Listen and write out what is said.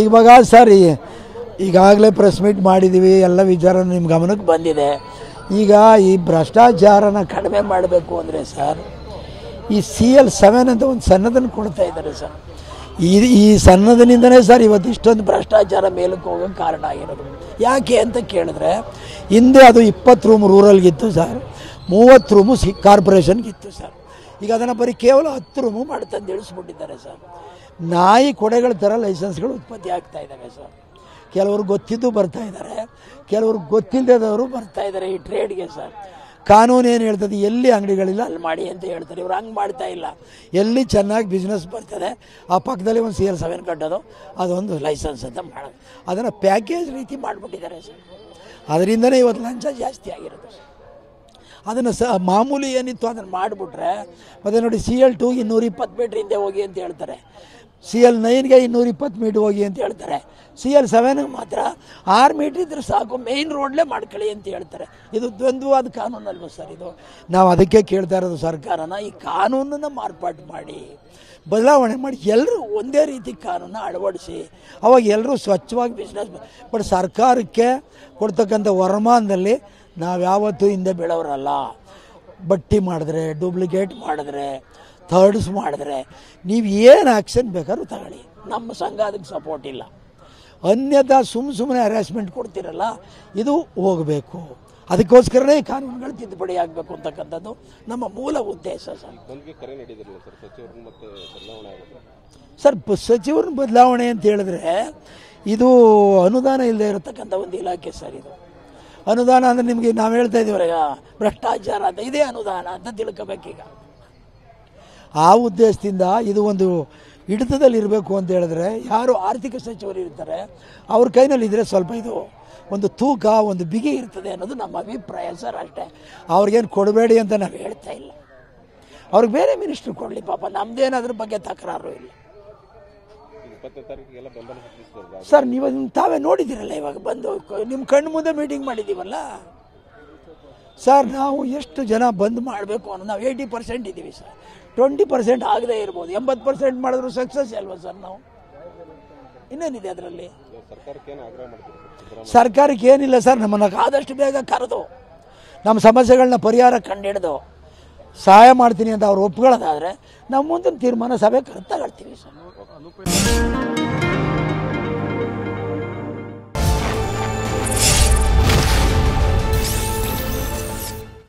ಇವಾಗ ಸರ್ ಈಗಾಗಲೇ press meet ಮಾಡಿದ್ದೀವಿ, ಎಲ್ಲ ವಿಚಾರ ನಿಮ್ಮ ಗಮನಕ್ಕೆ ಬಂದಿದೆ. ಈಗ ಈ ಭ್ರಷ್ಟಾಚಾರನ ಕಡಿಮೆ ಮಾಡಬೇಕು ಅಂದರೆ ಸರ್ ಈ CL7 ಅಂತ ಒಂದು ಸನ್ನದನ್ನು ಕೊಡ್ತಾ ಇದ್ದಾರೆ ಸರ್. ಈ ಸನ್ನದನಿಂದನೇ ಸರ್ ಇವತ್ತು ಇಷ್ಟೊಂದು ಭ್ರಷ್ಟಾಚಾರ ಮೇಲಕ್ಕೆ ಹೋಗೋಕ್ಕೆ ಕಾರಣ ಆಗಿರೋದು. ಯಾಕೆ ಅಂತ ಕೇಳಿದ್ರೆ ಹಿಂದೆ ಅದು 20 ರೂಮ್ ರೂರಲ್ಗಿತ್ತು ಸರ್, 30 ರೂಮು ಕಾರ್ಪೊರೇಷನ್ಗಿತ್ತು ಸರ್. ಈಗ ಅದನ್ನು ಬರೀ ಕೇವಲ 10 ರೂಮು ಮಾಡ್ತಂದು ಇಳಿಸ್ಬಿಟ್ಟಿದ್ದಾರೆ ಸರ್. ನಾಯಿ ಕೊಡೆಗಳ ಥರ ಲೈಸೆನ್ಸ್ಗಳು ಉತ್ಪತ್ತಿ ಆಗ್ತಾ ಇದ್ದಾವೆ ಸರ್. ಕೆಲವರು ಗೊತ್ತಿದ್ದು ಬರ್ತಾ ಇದ್ದಾರೆ, ಕೆಲವರು ಗೊತ್ತಿಲ್ಲದವರು ಬರ್ತಾ ಇದ್ದಾರೆ ಈ ಟ್ರೇಡ್ಗೆ ಸರ್. ಕಾನೂನು ಏನು ಹೇಳ್ತದೆ, ಎಲ್ಲಿ ಅಂಗಡಿಗಳಿಲ್ಲ ಅಲ್ಲಿ ಮಾಡಿ ಅಂತ ಹೇಳ್ತಾರೆ. ಇವ್ರು ಹಂಗೆ ಮಾಡ್ತಾ ಇಲ್ಲ. ಎಲ್ಲಿ ಚೆನ್ನಾಗಿ ಬಿಸ್ನೆಸ್ ಬರ್ತದೆ ಆ ಪಕ್ಕದಲ್ಲಿ ಒಂದು CL7 ಕಟ್ಟೋದು, ಅದೊಂದು ಲೈಸೆನ್ಸ್ ಅಂತ ಮಾಡೋದು, ಅದನ್ನು ಪ್ಯಾಕೇಜ್ ರೀತಿ ಮಾಡಿಬಿಟ್ಟಿದ್ದಾರೆ ಸರ್. ಅದರಿಂದನೇ ಇವತ್ತು ಲಂಚ ಜಾಸ್ತಿ ಆಗಿರೋದು ಸರ್. ಅದನ್ನು ಮಾಮೂಲಿ ಏನಿತ್ತು ಅದನ್ನು ಮಾಡಿಬಿಟ್ರೆ ಮತ್ತು ನೋಡಿ CL2 220 ಮೀಟ್ರ್ ಹಿಂದೆ ಹೋಗಿ ಅಂತ ಹೇಳ್ತಾರೆ, CL9ಗೆ 220 ಮೀಟ್ರ್ ಹೋಗಿ ಅಂತ ಹೇಳ್ತಾರೆ, CL7ಗೆ ಮಾತ್ರ 6 ಮೀಟ್ರ್ ಇದ್ರೆ ಸಾಕು, ಮೇಯ್ನ್ ರೋಡ್ಲೇ ಮಾಡ್ಕೊಳ್ಳಿ ಅಂತ ಹೇಳ್ತಾರೆ. ಇದು ದ್ವಂದ್ವವಾದ ಕಾನೂನಲ್ವ ಸರ್ ಇದು? ನಾವು ಅದಕ್ಕೆ ಕೇಳ್ತಾ ಇರೋದು ಸರ್ಕಾರನ, ಈ ಕಾನೂನನ್ನು ಮಾರ್ಪಾಟು ಮಾಡಿ ಬದಲಾವಣೆ ಮಾಡಿ ಎಲ್ಲರೂ ಒಂದೇ ರೀತಿ ಕಾನೂನ ಅಳವಡಿಸಿ, ಅವಾಗ ಎಲ್ಲರೂ ಸ್ವಚ್ಛವಾಗಿ ಬಿಸ್ನೆಸ್. ಬಟ್ ಸರ್ಕಾರಕ್ಕೆ ಕೊಡ್ತಕ್ಕಂಥ ವರಮಾನದಲ್ಲಿ ನಾವು ಯಾವತ್ತೂ ಹಿಂದೆ ಬೀಳೋರಲ್ಲ. ಬಟ್ಟಿ ಮಾಡಿದ್ರೆ, ಡೂಪ್ಲಿಕೇಟ್ ಮಾಡಿದ್ರೆ, ಥರ್ಡ್ಸ್ ಮಾಡಿದ್ರೆ ನೀವು ಏನು ಆ್ಯಕ್ಷನ್ ಬೇಕಾದ್ರೂ ತಗೊಳ್ಳಿ, ನಮ್ಮ ಸಂಘ ಅದಕ್ಕೆ ಸಪೋರ್ಟ್ ಇಲ್ಲ. ಅನ್ಯಥಾ ಸುಮ್ಮನೆ ಹ್ಯಾರಾಸ್ಮೆಂಟ್ ಕೊಡ್ತಿರಲ್ಲ, ಇದು ಹೋಗಬೇಕು. ಅದಕ್ಕೋಸ್ಕರನೇ ಕಾನೂನುಗಳು ತಿದ್ದುಪಡಿ ಆಗಬೇಕು ಅಂತಕ್ಕಂಥದ್ದು ನಮ್ಮ ಮೂಲ ಉದ್ದೇಶ ಸರ್. ಸರ್ ಸಚಿವರನ್ನ ಬದಲಾವಣೆ ಅಂತ ಹೇಳಿದ್ರೆ ಇದು ಅನುದಾನ ಇಲ್ಲದೆ ಇರತಕ್ಕಂಥ ಒಂದು ಇಲಾಖೆ ಸರ್. ಇದು ಅನುದಾನ ಅಂದರೆ ನಿಮಗೆ ನಾವು ಹೇಳ್ತಾ ಇದ್ದೀವಲ್ಲ, ಭ್ರಷ್ಟಾಚಾರ ಅಂತ ಇದೇ ಅನುದಾನ ಅಂತ ತಿಳ್ಕೋಬೇಕೀಗ. ಆ ಉದ್ದೇಶದಿಂದ ಇದು ಒಂದು ಹಿಡಿತದಲ್ಲಿ ಇರಬೇಕು ಅಂತ ಹೇಳಿದ್ರೆ ಯಾರು ಆರ್ಥಿಕ ಸಚಿವರು ಇರ್ತಾರೆ ಅವ್ರ ಕೈನಲ್ಲಿದ್ದರೆ ಸ್ವಲ್ಪ ಇದು ಒಂದು ತೂಕ, ಒಂದು ಬಿಗಿ ಇರ್ತದೆ ಅನ್ನೋದು ನಮ್ಮ ಅಭಿಪ್ರಾಯ ಸರ್. ಅಷ್ಟೇ, ಅವ್ರಿಗೇನು ಕೊಡಬೇಡಿ ಅಂತ ನಾವು ಹೇಳ್ತಾ ಇಲ್ಲ. ಅವ್ರಿಗೆ ಬೇರೆ ಮಿನಿಸ್ಟ್ರು ಕೊಡಲಿ, ಪಾಪ ನಮ್ಮದೇನು ಅದ್ರ ಬಗ್ಗೆ ತಕರಾರು ಇಲ್ಲ ಸರ್. ನೀವು ತಾವೇ ನೋಡಿದ್ದೀರಲ್ಲ, ಇವಾಗ ಬಂದು ನಿಮ್ಮ ಕಣ್ಣು ಮುಂದೆ ಮೀಟಿಂಗ್ ಮಾಡಿದ್ದೀವಲ್ಲ ಸರ್. ನಾವು ಎಷ್ಟು ಜನ ಬಂದ್ ಮಾಡಬೇಕು ಅನ್ನೋ ನಾವು 80% ಇದ್ದೀವಿ ಸರ್. 20% ಆಗದೇ ಇರ್ಬೋದು, 80% ಮಾಡಿದ್ರು ಸಕ್ಸಸ್ ಅಲ್ವಾ ಸರ್? ನಾವು ಇನ್ನೇನಿದೆ ಅದರಲ್ಲಿ? ಸರ್ಕಾರಕ್ಕೆ ಏನಿಲ್ಲ ಸರ್, ನಮ್ಮನ್ನು ಆದಷ್ಟು ಬೇಗ ಕರೆದು ನಮ್ಮ ಸಮಸ್ಯೆಗಳನ್ನ ಪರಿಹಾರ ಕಂಡುಹಿಡಿದು ಸಹಾಯ ಮಾಡ್ತೀನಿ ಅಂತ ಅವ್ರು ಒಪ್ಕೊಳ್ಳೋದಾದರೆ ನಾವು ಮುಂದಿನ ತೀರ್ಮಾನ ಸಭೆ ತಗೊಳ್ತೀವಿ ಸರ್.